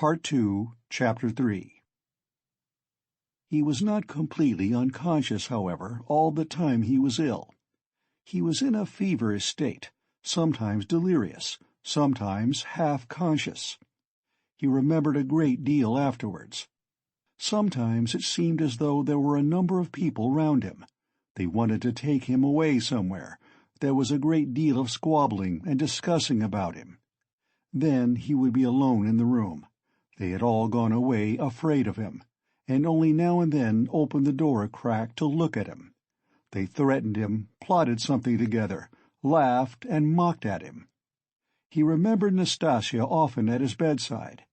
Part 2, Chapter 3. He was not completely unconscious, however, all the time he was ill. He was in a feverish state, sometimes delirious, sometimes half-conscious. He remembered a great deal afterwards. Sometimes it seemed as though there were a number of people round him. They wanted to take him away somewhere. There was a great deal of squabbling and discussing about him. Then he would be alone in the room. They had all gone away afraid of him, and only now and then opened the door a crack to look at him. They threatened him, plotted something together, laughed and mocked at him. He remembered Nastasia often at his bedside.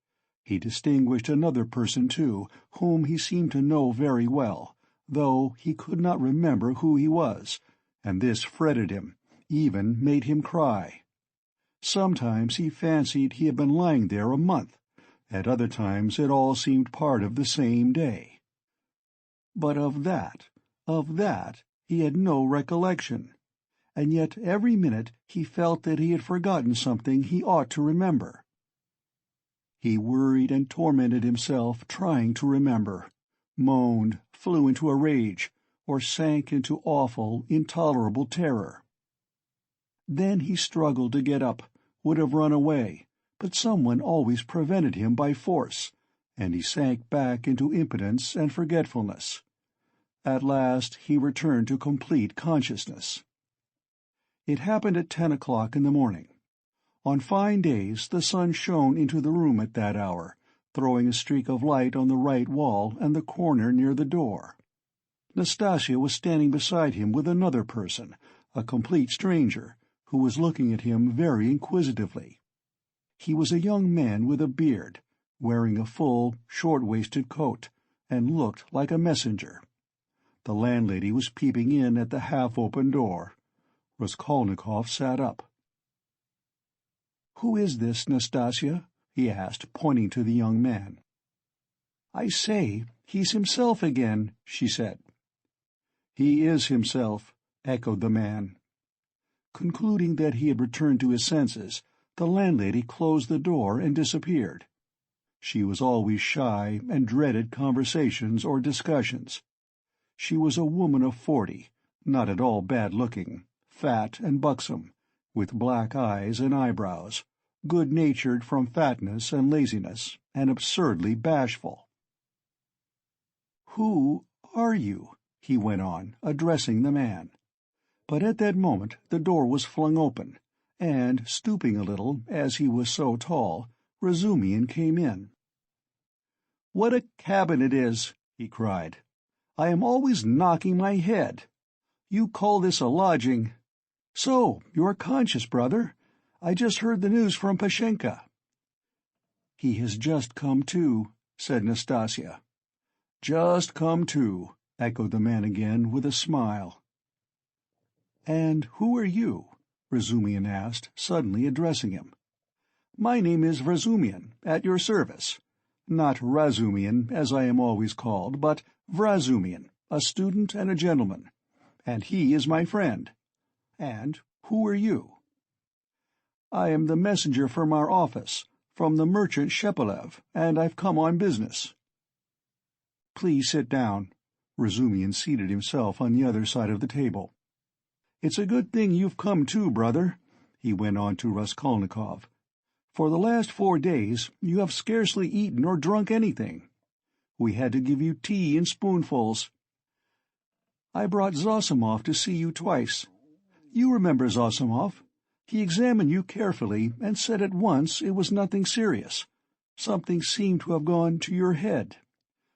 He distinguished another person, too, whom he seemed to know very well, though he could not remember who he was, and this fretted him, even made him cry. Sometimes he fancied he had been lying there a month. At other times it all seemed part of the same day. But of that, he had no recollection, and yet every minute he felt that he had forgotten something he ought to remember. He worried and tormented himself trying to remember, moaned, flew into a rage, or sank into awful, intolerable terror. Then he struggled to get up, would have run away, but someone always prevented him by force, and he sank back into impotence and forgetfulness. At last he returned to complete consciousness. It happened at 10 o'clock in the morning. On fine days the sun shone into the room at that hour, throwing a streak of light on the right wall and the corner near the door. Nastasia was standing beside him with another person, a complete stranger, who was looking at him very inquisitively. He was a young man with a beard, wearing a full, short-waisted coat, and looked like a messenger. The landlady was peeping in at the half-open door. Raskolnikov sat up. "Who is this, Nastasia?" he asked, pointing to the young man. "I say, he's himself again," she said. "He is himself," echoed the man. Concluding that he had returned to his senses, the landlady closed the door and disappeared. She was always shy and dreaded conversations or discussions. She was a woman of 40, not at all bad-looking, fat and buxom, with black eyes and eyebrows, good-natured from fatness and laziness, and absurdly bashful. "Who are you?" he went on, addressing the man. But at that moment the door was flung open, and, stooping a little, as he was so tall, Razumikhin came in. "What a cabin it is!" he cried. "I am always knocking my head. You call this a lodging? So, you are conscious, brother. I just heard the news from Pashenka." "He has just come to," said Nastasia. "Just come to," echoed the man again, with a smile. "And who are you?" Razumikhin asked, suddenly addressing him. "My name is Razumikhin, at your service. Not Razumikhin, as I am always called, but Razumikhin, a student and a gentleman. And he is my friend. And who are you?" "I am the messenger from our office, from the merchant Shepelev, and I've come on business." "Please sit down." Razumikhin seated himself on the other side of the table. "It's a good thing you've come too, brother," he went on to Raskolnikov. "For the last 4 days you have scarcely eaten or drunk anything. We had to give you tea in spoonfuls. I brought Zosimov to see you twice. You remember Zosimov? He examined you carefully and said at once it was nothing serious. Something seemed to have gone to your head.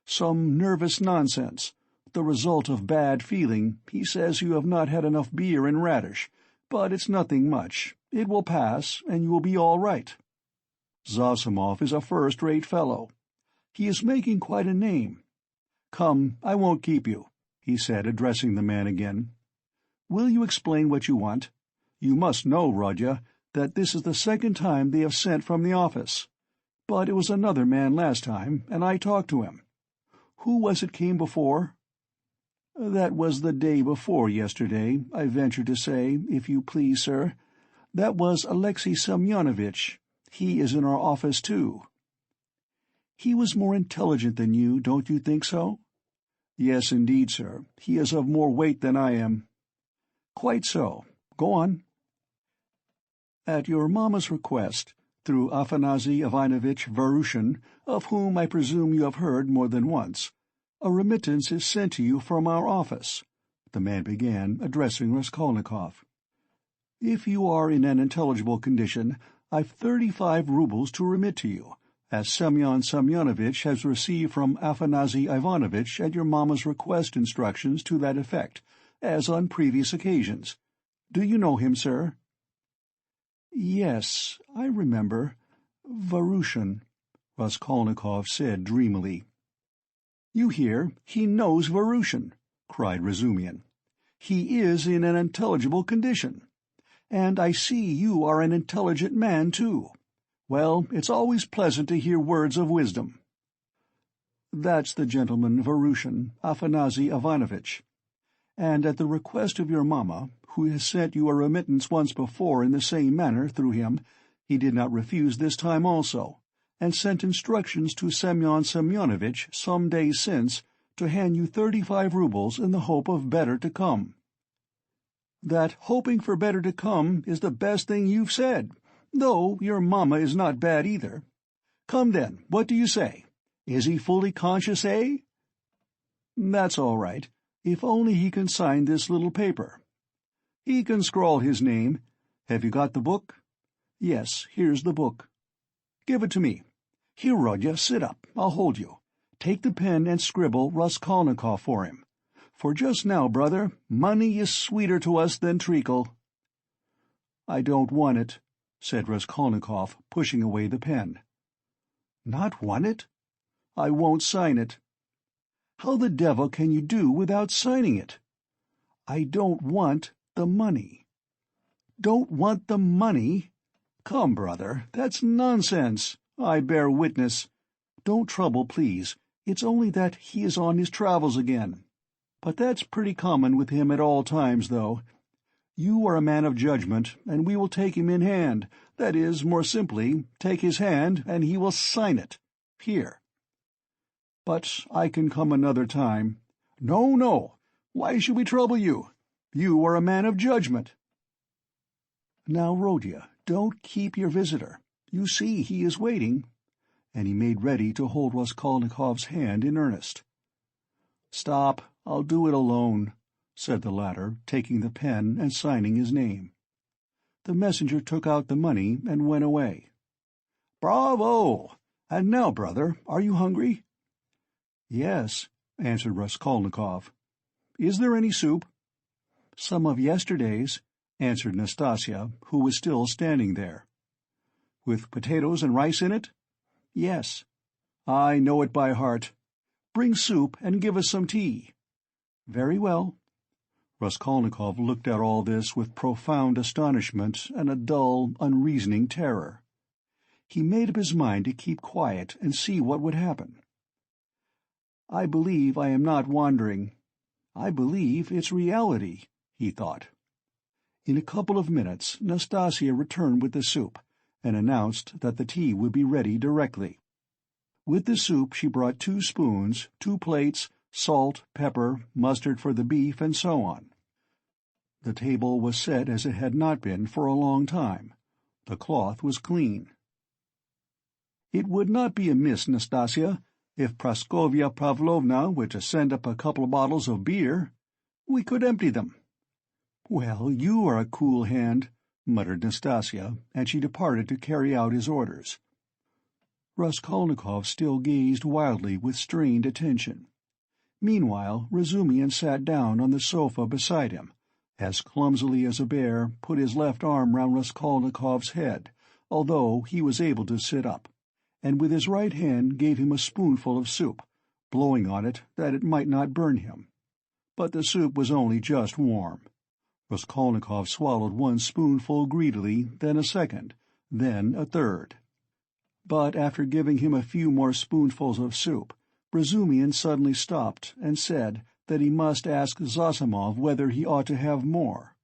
Some nervous nonsense. The result of bad feeling. He says you have not had enough beer and radish, but it's nothing much. It will pass, and you will be all right. Zosimov is a first-rate fellow. He is making quite a name. Come, I won't keep you," he said, addressing the man again. "Will you explain what you want? You must know, Rodya, that this is the second time they have sent from the office. But it was another man last time, and I talked to him. Who was it came before?" "That was the day before yesterday, I venture to say, if you please, sir. That was Alexei Semyonovitch. He is in our office, too." He was more intelligent than you, don't you think so? Yes, indeed, sir. He is of more weight than I am. Quite so. Go on. At your mamma's request, through Afanasy Ivanovitch Varushin, of whom I presume you have heard more than once, a remittance is sent to you from our office, the man began, addressing Raskolnikov. If you are in an intelligible condition, I've 35 rubles to remit to you, as Semyon Semyonovitch has received from Afanasy Ivanovitch at your mamma's request instructions to that effect, as on previous occasions. Do you know him, sir? Yes, I remember. Varushin, Raskolnikov said dreamily. You hear, he knows Varushin, cried Razumikhin. He is in an intelligible condition. And I see you are an intelligent man, too. Well, it's always pleasant to hear words of wisdom. That's the gentleman Varushin, Afanasy Ivanovitch. And at the request of your mamma, who has sent you a remittance once before in the same manner through him, he did not refuse this time also, and sent instructions to Semyon Semyonovitch some days since to hand you 35 rubles in the hope of better to come. That hoping for better to come is the best thing you've said, though your mamma is not bad either. Come then, what do you say? Is he fully conscious, eh? That's all right, if only he can sign this little paper. He can scrawl his name. Have you got the book? Yes, here's the book. Give it to me. Here, Rodya, sit up. I'll hold you. Take the pen and scribble Raskolnikov for him. For just now, brother, money is sweeter to us than treacle. I don't want it, said Raskolnikov, pushing away the pen. Not want it? I won't sign it. How the devil can you do without signing it? I don't want the money. Don't want the money? Come, brother, that's nonsense. I bear witness. Don't trouble, please. It's only that he is on his travels again. But that's pretty common with him at all times, though. You are a man of judgment, and we will take him in hand. That is, more simply, take his hand, and he will sign it. Here. But I can come another time. No, no. Why should we trouble you? You are a man of judgment. Now, Rodya, don't keep your visitor. You see he is waiting. And he made ready to hold Raskolnikov's hand in earnest. Stop, I'll do it alone, said the latter, taking the pen and signing his name. The messenger took out the money and went away. Bravo! And now, brother, are you hungry? Yes, answered Raskolnikov. Is there any soup? Some of yesterday's, answered Nastasya, who was still standing there. With potatoes and rice in it? Yes. I know it by heart. Bring soup and give us some tea. Very well. Raskolnikov looked at all this with profound astonishment and a dull, unreasoning terror. He made up his mind to keep quiet and see what would happen. I believe I am not wandering. I believe it's reality, he thought. In a couple of minutes Nastasya returned with the soup, and announced that the tea would be ready directly. With the soup she brought 2 spoons, 2 plates, salt, pepper, mustard for the beef, and so on. The table was set as it had not been for a long time. The cloth was clean. It would not be amiss, Nastasya, if Praskovya Pavlovna were to send up a couple of bottles of beer. We could empty them. Well, you are a cool hand, muttered Nastasya, and she departed to carry out his orders. Raskolnikov still gazed wildly with strained attention. Meanwhile, Razumikhin sat down on the sofa beside him, as clumsily as a bear, put his left arm round Raskolnikov's head, although he was able to sit up, and with his right hand gave him a spoonful of soup, blowing on it that it might not burn him. But the soup was only just warm. Raskolnikov swallowed 1 spoonful greedily, then a second, then a third. But after giving him a few more spoonfuls of soup, Razumikhin suddenly stopped and said that he must ask Zosimov whether he ought to have more.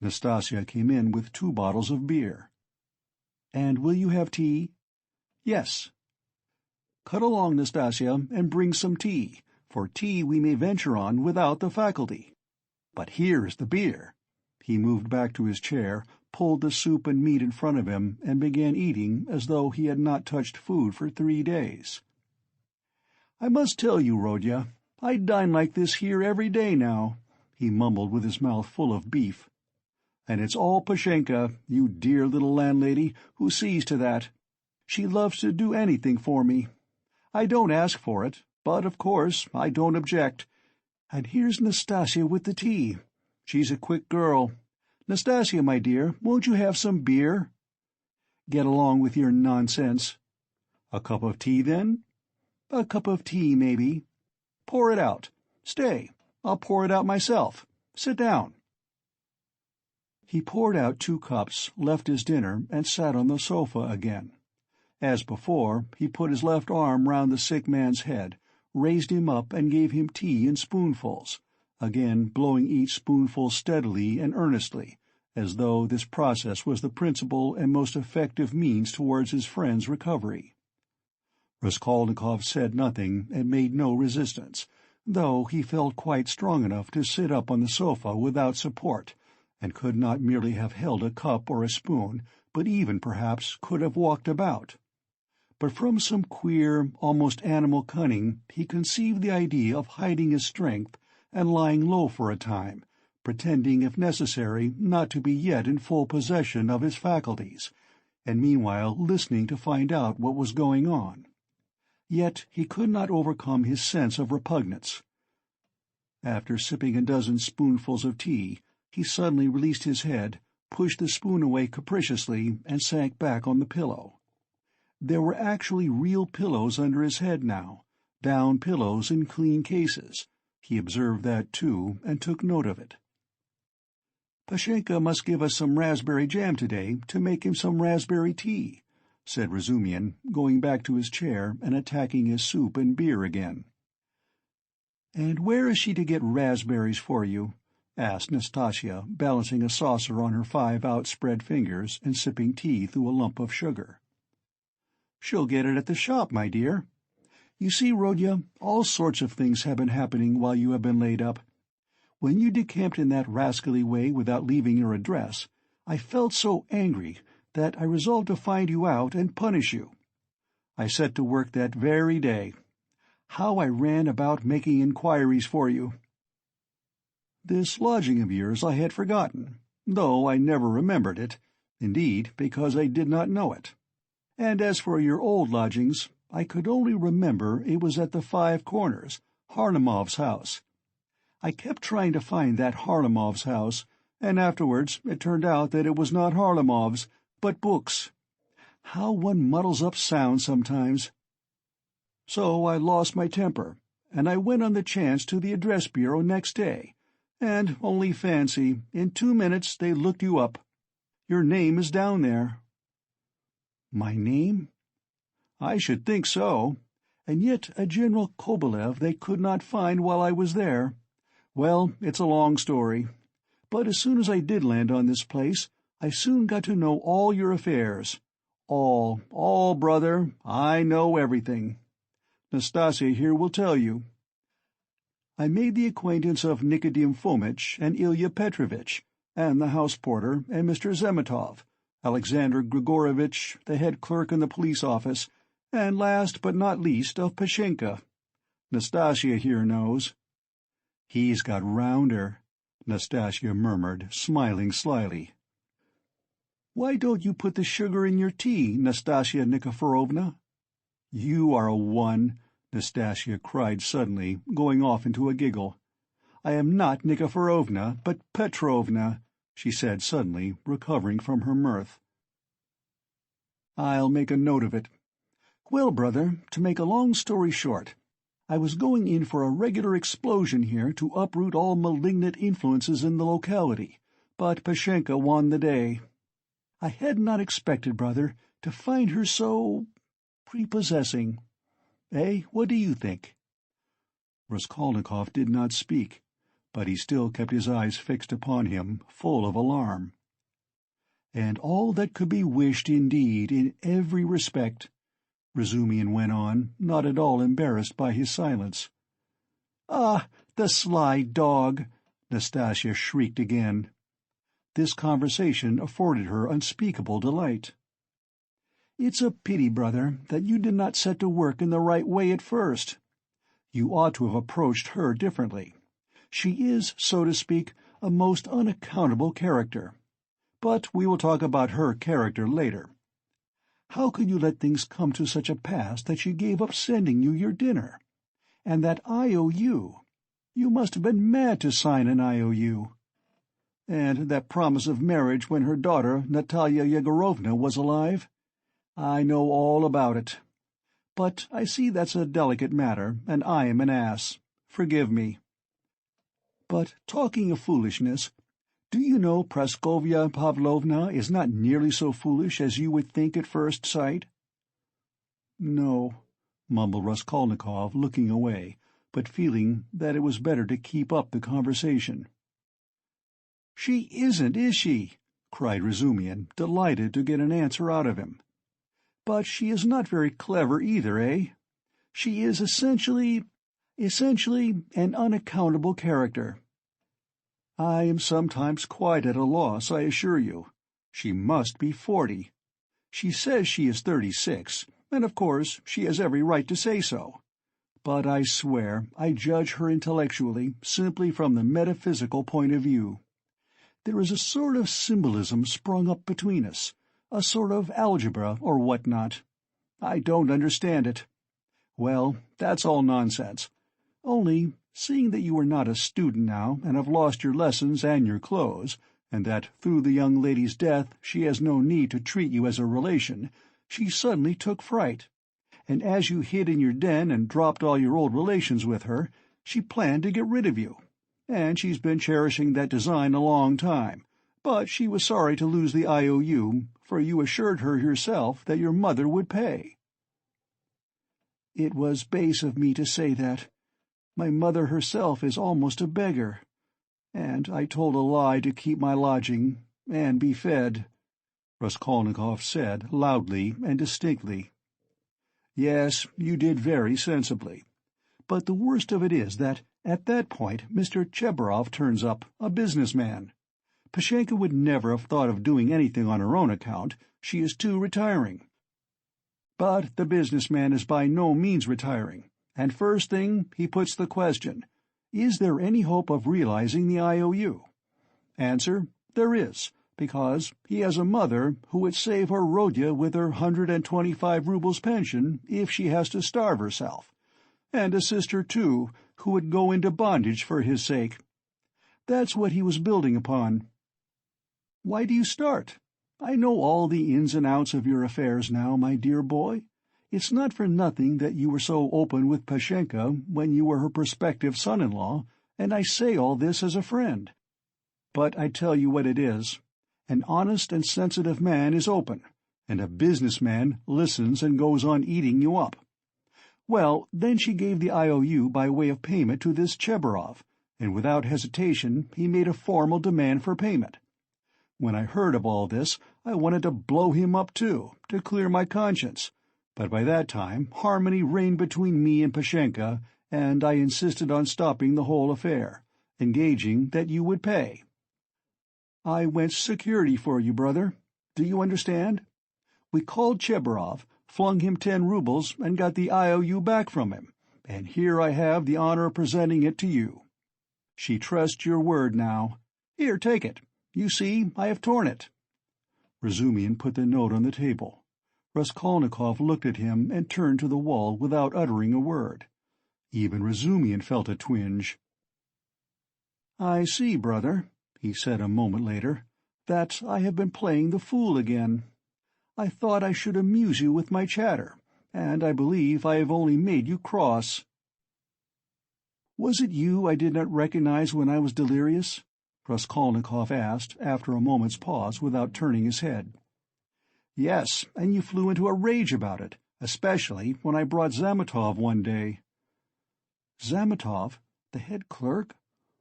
Nastasya came in with 2 bottles of beer. "And will you have tea?" "Yes." Cut along, Nastasia, and bring some tea, for tea we may venture on without the faculty. But here is the beer." He moved back to his chair, pulled the soup and meat in front of him, and began eating as though he had not touched food for 3 days. "I must tell you, Rodya, I dine like this here every day now," he mumbled with his mouth full of beef. "And it's all Pashenka, you dear little landlady, who sees to that. She loves to do anything for me. I don't ask for it, but, of course, I don't object. And here's Nastasia with the tea. She's a quick girl. Nastasia, my dear, won't you have some beer?" "Get along with your nonsense." "A cup of tea, then?" "A cup of tea, maybe." "Pour it out. Stay, I'll pour it out myself. Sit down." He poured out 2 cups, left his dinner, and sat on the sofa again. As before, he put his left arm round the sick man's head, raised him up and gave him tea in spoonfuls, again blowing each spoonful steadily and earnestly, as though this process was the principal and most effective means towards his friend's recovery. Raskolnikov said nothing and made no resistance, though he felt quite strong enough to sit up on the sofa without support, and could not merely have held a cup or a spoon, but even, perhaps, could have walked about. But from some queer, almost animal cunning, he conceived the idea of hiding his strength and lying low for a time, pretending, if necessary, not to be yet in full possession of his faculties, and meanwhile listening to find out what was going on. Yet he could not overcome his sense of repugnance. After sipping a dozen spoonfuls of tea, he suddenly released his head, pushed the spoon away capriciously, and sank back on the pillow. There were actually real pillows under his head now, down pillows in clean cases. He observed that, too, and took note of it. "Pashenka must give us some raspberry jam today to make him some raspberry tea," said Razumikhin, going back to his chair and attacking his soup and beer again. "And where is she to get raspberries for you?" asked Nastasia, balancing a saucer on her 5 outspread fingers and sipping tea through a lump of sugar. "She'll get it at the shop, my dear. You see, Rodya, all sorts of things have been happening while you have been laid up. When you decamped in that rascally way without leaving your address, I felt so angry that I resolved to find you out and punish you. I set to work that very day. How I ran about making inquiries for you! This lodging of yours I had forgotten, though I never remembered it, indeed, because I did not know it. And as for your old lodgings, I could only remember it was at the 5 Corners, Harlamov's house. I kept trying to find that Harlamov's house, and afterwards it turned out that it was not Harlamov's, but Book's. How one muddles up sounds sometimes. So I lost my temper, and I went on the chance to the address bureau next day, and, only fancy, in 2 minutes they looked you up. Your name is down there." "My name?" "I should think so. And yet a General Kobylev they could not find while I was there. Well, it's a long story. But as soon as I did land on this place, I soon got to know all your affairs. All, brother, I know everything. Nastasia here will tell you. I made the acquaintance of Nikodim Fomitch and Ilya Petrovitch, and the house porter, and Mr. Zemetov, Alexander Grigorovitch, the head clerk in the police office, and last but not least of Pashenka. Nastasia here knows." "He's got rounder," Nastasia murmured, smiling slyly. "Why don't you put the sugar in your tea, Nastasia Nikiforovna?" "You are a one," Nastasia cried suddenly, going off into a giggle. "I am not Nikiforovna, but Petrovna," she said suddenly, recovering from her mirth. "I'll make a note of it. Well, brother, to make a long story short, I was going in for a regular explosion here to uproot all malignant influences in the locality, but Pashenka won the day. I had not expected, brother, to find her so prepossessing. Eh, what do you think?" Raskolnikov did not speak, but he still kept his eyes fixed upon him, full of alarm. "And all that could be wished indeed in every respect. Razumikhin went on, not at all embarrassed by his silence. "Ah, the sly dog!" Nastasia shrieked again. This conversation afforded her unspeakable delight. "It's a pity, brother, that you did not set to work in the right way at first. You ought to have approached her differently. She is, so to speak, a most unaccountable character. But we will talk about her character later. How could you let things come to such a pass that she gave up sending you your dinner? And that IOU! You must have been mad to sign an IOU. And that promise of marriage when her daughter, Natalia Yegorovna, was alive? I know all about it. But I see that's a delicate matter, and I am an ass. Forgive me. But talking of foolishness, do you know Praskovya Pavlovna is not nearly so foolish as you would think at first sight?" "No," mumbled Raskolnikov, looking away, but feeling that it was better to keep up the conversation. "She isn't, is she?" cried Razumikhin, delighted to get an answer out of him. "But she is not very clever either, eh? She is essentially an unaccountable character. I am sometimes quite at a loss, I assure you. She must be 40. She says she is 36, and of course she has every right to say so. But I swear I judge her intellectually simply from the metaphysical point of view. There is a sort of symbolism sprung up between us, a sort of algebra or what-not. I don't understand it. Well, that's all nonsense. Only, seeing that you are not a student now and have lost your lessons and your clothes, and that through the young lady's death she has no need to treat you as a relation, she suddenly took fright, and as you hid in your den and dropped all your old relations with her, she planned to get rid of you. And she's been cherishing that design a long time, but she was sorry to lose the IOU, for you assured her yourself that your mother would pay." "It was base of me to say that. My mother herself is almost a beggar. And I told a lie to keep my lodging and be fed," Raskolnikov said, loudly and distinctly. "Yes, you did very sensibly. But the worst of it is that at that point Mr. Chebarov turns up, a businessman. Pashenka would never have thought of doing anything on her own account. She is too retiring. But the businessman is by no means retiring, and first thing he puts the question, is there any hope of realizing the IOU? Answer, there is, because he has a mother who would save her Rodya with her 125 rubles pension if she has to starve herself, and a sister, too, who would go into bondage for his sake. That's what he was building upon. Why do you start? I know all the ins and outs of your affairs now, my dear boy. It's not for nothing that you were so open with Pashenka when you were her prospective son-in-law, and I say all this as a friend. But I tell you what it is. An honest and sensitive man is open, and a businessman listens and goes on eating you up. Well, then she gave the IOU by way of payment to this Chebarov, and without hesitation he made a formal demand for payment. When I heard of all this, I wanted to blow him up too, to clear my conscience, but by that time harmony reigned between me and Pashenka, and I insisted on stopping the whole affair, engaging that you would pay. I went security for you, brother. Do you understand? We called Chebarov, flung him 10 rubles, and got the IOU back from him, and here I have the honor of presenting it to you. She trusts your word now. Here, take it. You see, I have torn it." Razumikhin put the note on the table. Raskolnikov looked at him and turned to the wall without uttering a word. Even Razumikhin felt a twinge. "I see, brother," he said a moment later, "that I have been playing the fool again. I thought I should amuse you with my chatter, and I believe I have only made you cross." "Was it you I did not recognize when I was delirious?" Raskolnikov asked, after a moment's pause, without turning his head. "Yes, and you flew into a rage about it, especially when I brought Zametov one day." "Zametov? The head clerk?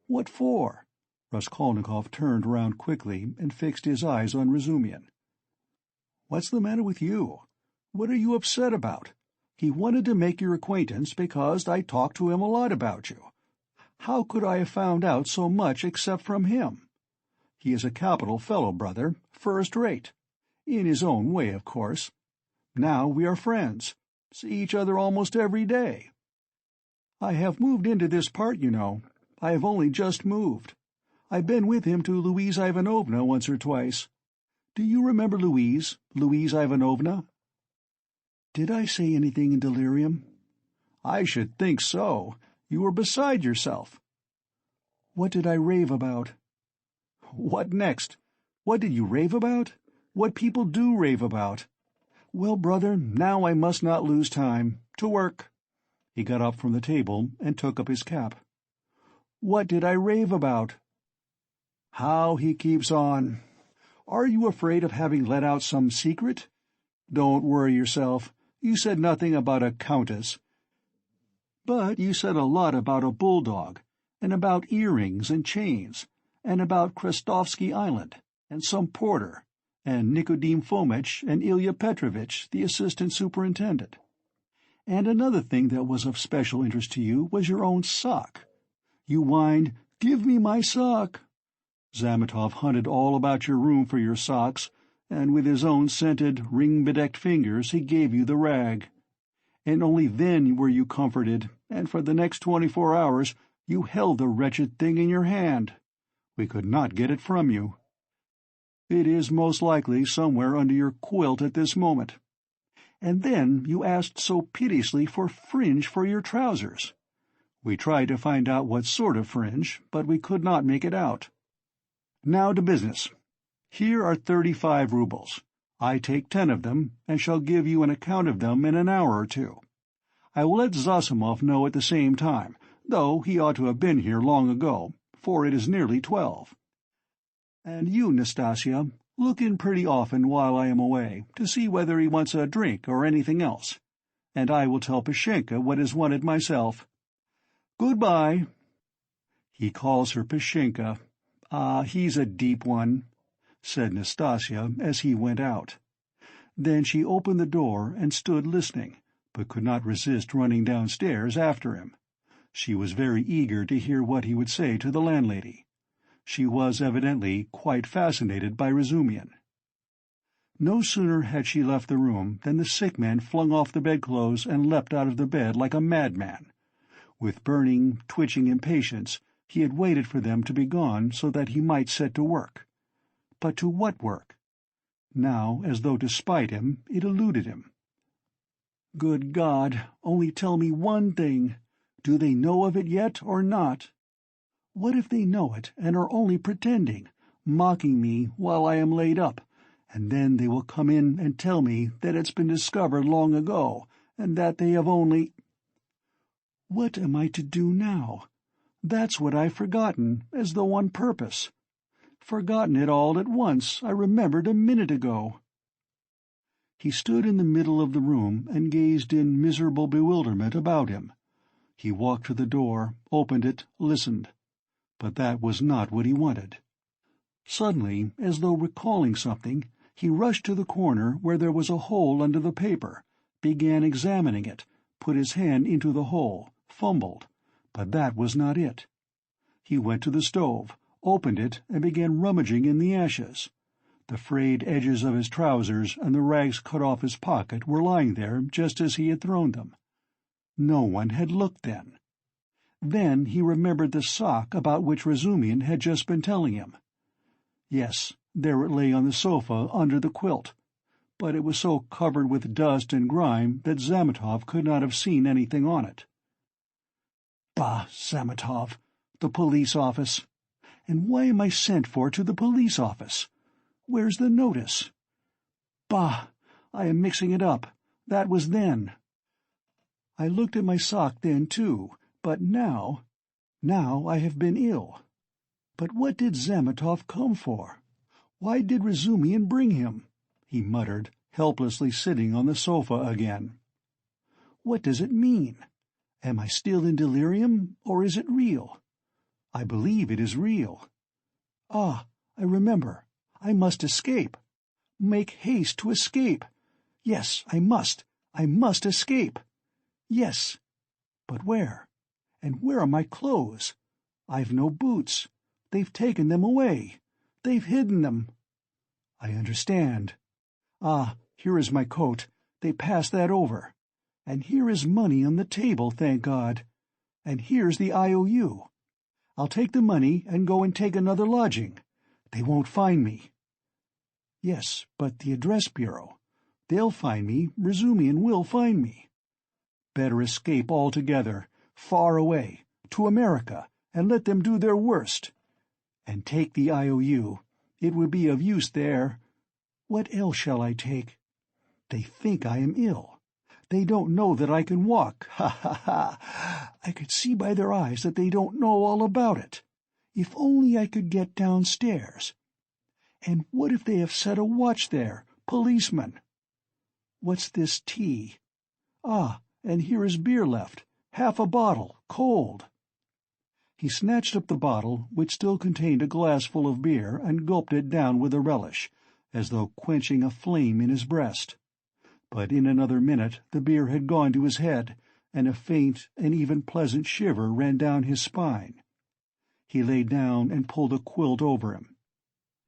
What for?" Raskolnikov turned round quickly and fixed his eyes on Razumikhin. "What's the matter with you? What are you upset about? He wanted to make your acquaintance because I talked to him a lot about you. How could I have found out so much except from him? He is a capital fellow, brother, first rate. In his own way, of course. Now we are friends, see each other almost every day. I have moved into this part, you know. I have only just moved. I've been with him to Louise Ivanovna once or twice. Do you remember Louise Ivanovna?" "Did I say anything in delirium?" "I should think so. You were beside yourself." "What did I rave about?" "What next? What did you rave about? What people do rave about. Well, brother, now I must not lose time. To work." He got up from the table and took up his cap. "What did I rave about?" How he keeps on. Are you afraid of having let out some secret? Don't worry yourself. You said nothing about a countess. But you said a lot about a bulldog, and about earrings and chains, and about Krestovsky Island, and some porter, and Nikodim Fomitch and Ilya Petrovitch, the assistant superintendent. And another thing that was of special interest to you was your own sock. You whined, "Give me my sock." Zametov hunted all about your room for your socks, and with his own scented, ring-bedecked fingers he gave you the rag. And only then were you comforted, and for the next 24 hours you held the wretched thing in your hand. We could not get it from you. It is most likely somewhere under your quilt at this moment. And then you asked so piteously for fringe for your trousers. We tried to find out what sort of fringe, but we could not make it out. Now to business. Here are 35 rubles. I take 10 of them, and shall give you an account of them in an hour or two. I will let Zosimov know at the same time, though he ought to have been here long ago, for it is nearly 12. And you, Nastasia, look in pretty often while I am away, to see whether he wants a drink or anything else, and I will tell Pashenka what is wanted myself. Goodbye." He calls her Pashenka. Ah, he's a deep one, said Nastasia as he went out. Then she opened the door and stood listening, but could not resist running downstairs after him. She was very eager to hear what he would say to the landlady. She was evidently quite fascinated by Razumikhin. No sooner had she left the room than the sick man flung off the bedclothes and leapt out of the bed like a madman. With burning, twitching impatience, he had waited for them to be gone so that he might set to work. But to what work? Now, as though to spite him, it eluded him. "Good God, only tell me one thing. Do they know of it yet or not? What if they know it and are only pretending, mocking me while I am laid up, and then they will come in and tell me that it's been discovered long ago, and that they have only— What am I to do now? That's what I've forgotten, as though on purpose. Forgotten it all at once, I remembered a minute ago." He stood in the middle of the room and gazed in miserable bewilderment about him. He walked to the door, opened it, listened. But that was not what he wanted. Suddenly, as though recalling something, he rushed to the corner where there was a hole under the paper, began examining it, put his hand into the hole, fumbled, but that was not it. He went to the stove, opened it, and began rummaging in the ashes. The frayed edges of his trousers and the rags cut off his pocket were lying there just as he had thrown them. No one had looked then. Then he remembered the sock about which Razumikhin had just been telling him. Yes, there it lay on the sofa under the quilt, but it was so covered with dust and grime that Zametov could not have seen anything on it. Bah, Zametov, the police office. And why am I sent for to the police office? Where's the notice? Bah, I am mixing it up. That was then. I looked at my sock then, too, but now I have been ill. But what did Zametov come for? Why did Razumikhin bring him? He muttered, helplessly sitting on the sofa again. What does it mean? Am I still in delirium, or is it real? I believe it is real. Ah, I remember. I must escape. Make haste to escape. Yes, I must escape. Yes, but where? And where are my clothes? I've no boots. They've taken them away. They've hidden them. I understand. Ah, here is my coat. They passed that over. And here is money on the table, thank God. And here's the IOU. I'll take the money and go and take another lodging. They won't find me. Yes, but the address bureau. They'll find me. Razumikhin will find me. Better escape altogether, far away, to America, and let them do their worst. And take the IOU. It would be of use there. What else shall I take? They think I am ill. They don't know that I can walk. Ha, ha, ha! I could see by their eyes that they don't know all about it. If only I could get downstairs. And what if they have set a watch there, policeman? What's this tea? Ah, and here is beer left, half a bottle, cold. He snatched up the bottle, which still contained a glass full of beer, and gulped it down with a relish, as though quenching a flame in his breast. But in another minute the beer had gone to his head, and a faint and even pleasant shiver ran down his spine. He lay down and pulled a quilt over him.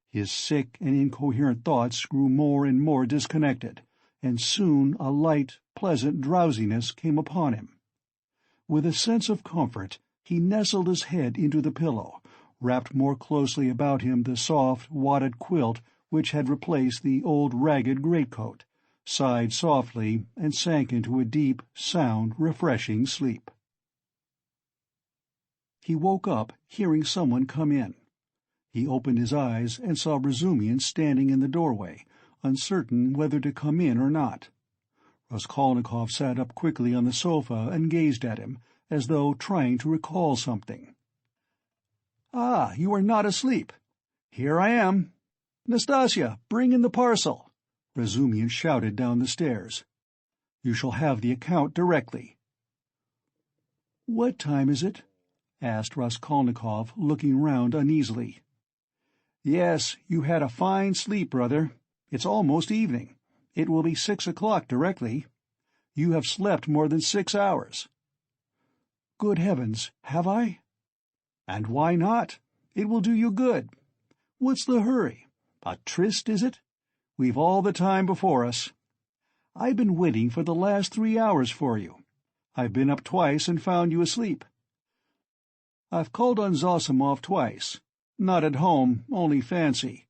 His sick and incoherent thoughts grew more and more disconnected, and soon a light, pleasant drowsiness came upon him. With a sense of comfort, he nestled his head into the pillow, wrapped more closely about him the soft, wadded quilt which had replaced the old ragged greatcoat, sighed softly, and sank into a deep, sound, refreshing sleep. He woke up, hearing someone come in. He opened his eyes and saw Razumikhin standing in the doorway, uncertain whether to come in or not. Raskolnikov sat up quickly on the sofa and gazed at him, as though trying to recall something. "Ah, you are not asleep. Here I am. Nastasia, bring in the parcel," Razumikhin shouted down the stairs. "You shall have the account directly." "What time is it?" asked Raskolnikov, looking round uneasily. "Yes, you had a fine sleep, brother. It's almost evening. It will be 6 o'clock directly. You have slept more than 6 hours. "Good heavens, have I?" "And why not? It will do you good. What's the hurry? A tryst, is it? We've all the time before us. I've been waiting for the last 3 hours for you. I've been up twice and found you asleep. I've called on Zosimov twice. Not at home, only fancy.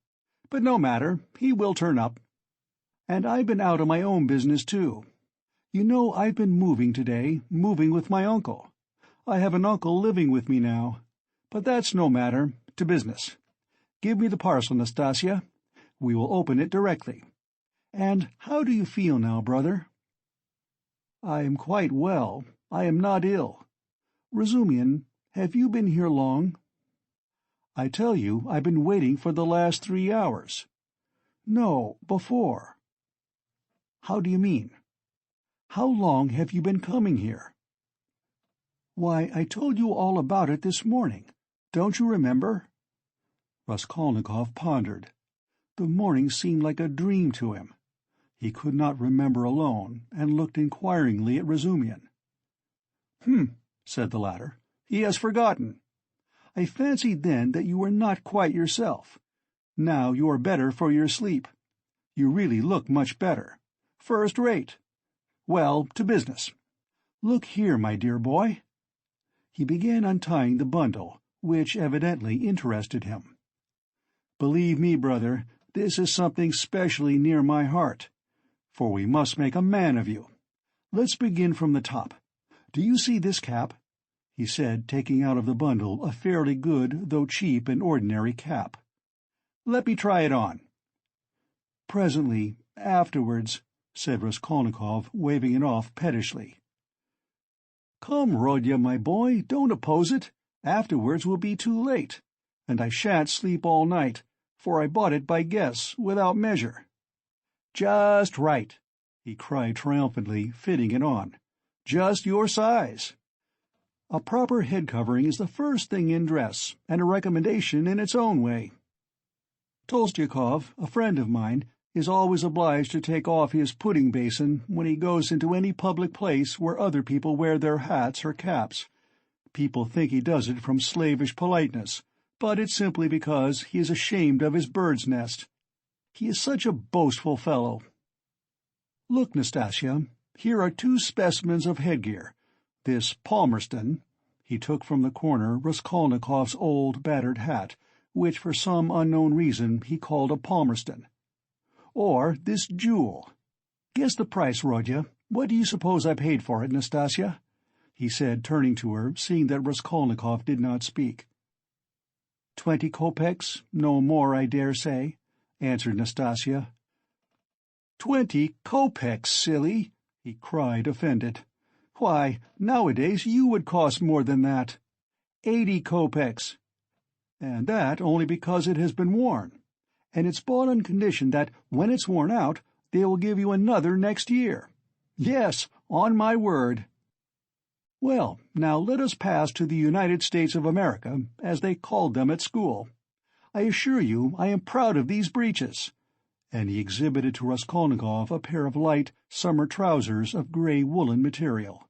But no matter, he will turn up. And I've been out on my own business, too. You know, I've been moving today, moving with my uncle. I have an uncle living with me now. But that's no matter, to business. Give me the parcel, Nastasia. We will open it directly. And how do you feel now, brother?" "I am quite well. I am not ill. Razumikhin, have you been here long?" "I tell you, I've been waiting for the last 3 hours." "No, before." "How do you mean? How long have you been coming here?" "Why, I told you all about it this morning. Don't you remember?" Raskolnikov pondered. The morning seemed like a dream to him. He could not remember alone, and looked inquiringly at Razumikhin. Said the latter. "He has forgotten. I fancied then that you were not quite yourself. Now you are better for your sleep. You really look much better. First rate. Well, to business. Look here, my dear boy." He began untying the bundle, which evidently interested him. "Believe me, brother, this is something specially near my heart. For we must make a man of you. Let's begin from the top. Do you see this cap?" he said, taking out of the bundle a fairly good, though cheap and ordinary cap. "Let me try it on." "Presently, afterwards," said Raskolnikov, waving it off pettishly. "Come, Rodya, my boy, don't oppose it. Afterwards will be too late. And I shan't sleep all night, for I bought it by guess, without measure." "Just right," he cried triumphantly, fitting it on. "Just your size. A proper head covering is the first thing in dress, and a recommendation in its own way. Tolstyakov, a friend of mine, is always obliged to take off his pudding basin when he goes into any public place where other people wear their hats or caps. People think he does it from slavish politeness, but it's simply because he is ashamed of his bird's nest. He is such a boastful fellow. Look, Nastasia, here are 2 specimens of headgear. This Palmerston," he took from the corner Raskolnikov's old, battered hat, which for some unknown reason he called a Palmerston. "Or this jewel. Guess the price, Rodya. What do you suppose I paid for it, Nastasia?" he said, turning to her, seeing that Raskolnikov did not speak. 20 kopecks, no more, I dare say," answered Nastasia. 20 kopecks, silly!" he cried, offended. "Why, nowadays you would cost more than that. 80 kopecks. And that only because it has been worn. And it's bought on condition that, when it's worn out, they will give you another next year. Yes, on my word. Well, now let us pass to the United States of America, as they called them at school. I assure you I am proud of these breeches." And he exhibited to Raskolnikov a pair of light summer trousers of grey woolen material.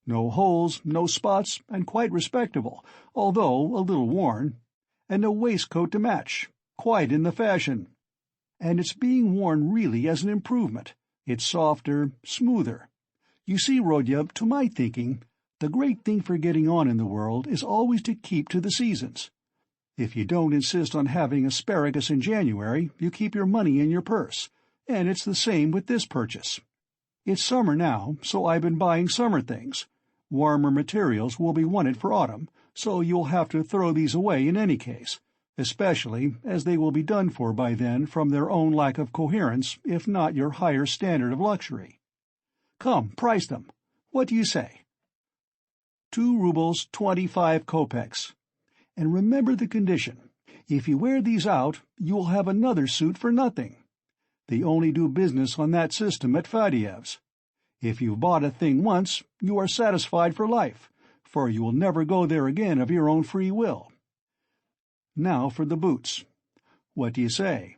No holes, no spots, and quite respectable, although a little worn. And no waistcoat to match. Quite in the fashion. And it's being worn really as an improvement. It's softer, smoother. You see, Rodya, to my thinking, the great thing for getting on in the world is always to keep to the seasons. If you don't insist on having asparagus in January, you keep your money in your purse, and it's the same with this purchase. It's summer now, so I've been buying summer things. Warmer materials will be wanted for autumn, so you'll have to throw these away in any case, especially as they will be done for by then from their own lack of coherence, if not your higher standard of luxury. Come, price them. What do you say? 2 rubles 25 kopecks. And remember the condition. If you wear these out, you will have another suit for nothing. They only do business on that system at Fadyev's. If you've bought a thing once, you are satisfied for life, for you will never go there again of your own free will. Now for the boots. What do you say?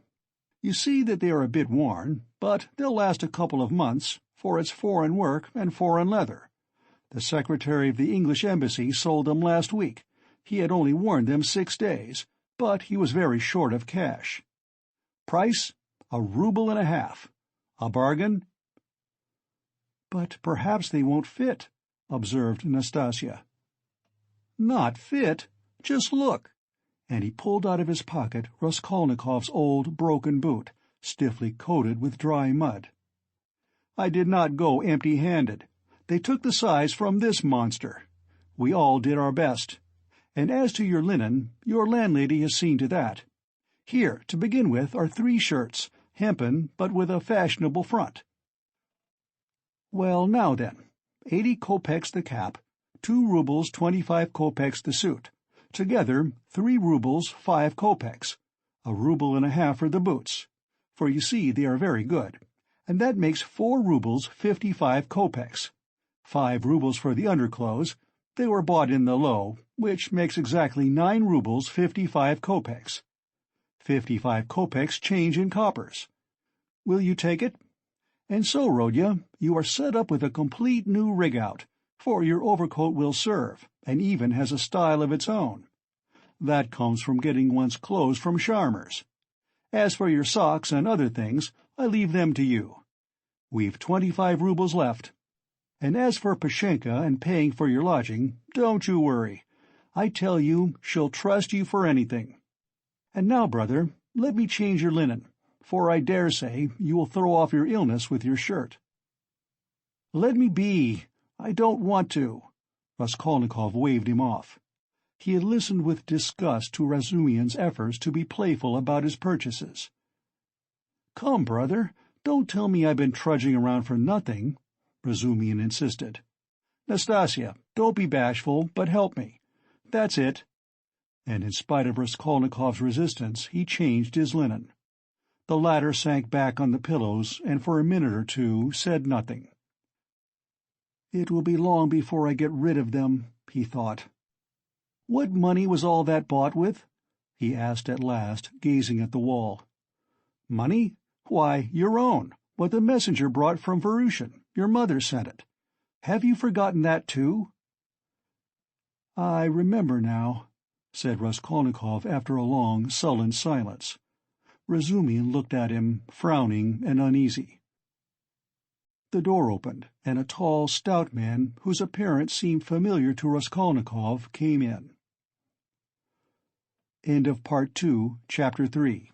You see that they are a bit worn, but they'll last a couple of months, for it's foreign work and foreign leather. The secretary of the English embassy sold them last week. He had only worn them 6 days, but he was very short of cash. Price, 1.5 rubles. A bargain? But perhaps they won't fit, observed Nastasia. Not fit? Just look. And he pulled out of his pocket Raskolnikov's old broken boot, stiffly coated with dry mud. I did not go empty-handed. They took the size from this monster. We all did our best. And as to your linen, your landlady has seen to that. Here, to begin with, are 3 shirts, hempen, but with a fashionable front. Well, now then, 80 kopecks the cap, 2 rubles 25 kopecks the suit. Together, 3 rubles 5 kopecks, 1.5 rubles for the boots, for you see they are very good, and that makes 4 rubles 55 kopecks. 5 rubles for the underclothes. They were bought in the low, which makes exactly 9 rubles 55 kopecks. 55 kopecks change in coppers. Will you take it? And so, Rodya, you are set up with a complete new rig-out, for your overcoat will serve, and even has a style of its own. That comes from getting one's clothes from Sharmer's. As for your socks and other things, I leave them to you. We've 25 rubles left. And as for Pashenka and paying for your lodging, don't you worry. I tell you, she'll trust you for anything. And now, brother, let me change your linen, for I dare say you will throw off your illness with your shirt. Let me be. I don't want to. Raskolnikov waved him off. He had listened with disgust to Razumikhin's efforts to be playful about his purchases. Come, brother, don't tell me I've been trudging around for nothing, Razumikhin insisted. Nastasia, don't be bashful, but help me. That's it. And in spite of Raskolnikov's resistance, he changed his linen. The latter sank back on the pillows and for a minute or two said nothing. It will be long before I get rid of them, he thought. What money was all that bought with? He asked at last, gazing at the wall. Money? Why, your own, what the messenger brought from Vorushin. Your mother sent it. Have you forgotten that too?" "I remember now," said Raskolnikov after a long, sullen silence. Razumikhin looked at him, frowning and uneasy. The door opened, and a tall, stout man, whose appearance seemed familiar to Raskolnikov, came in. End of Part 2, Chapter 3.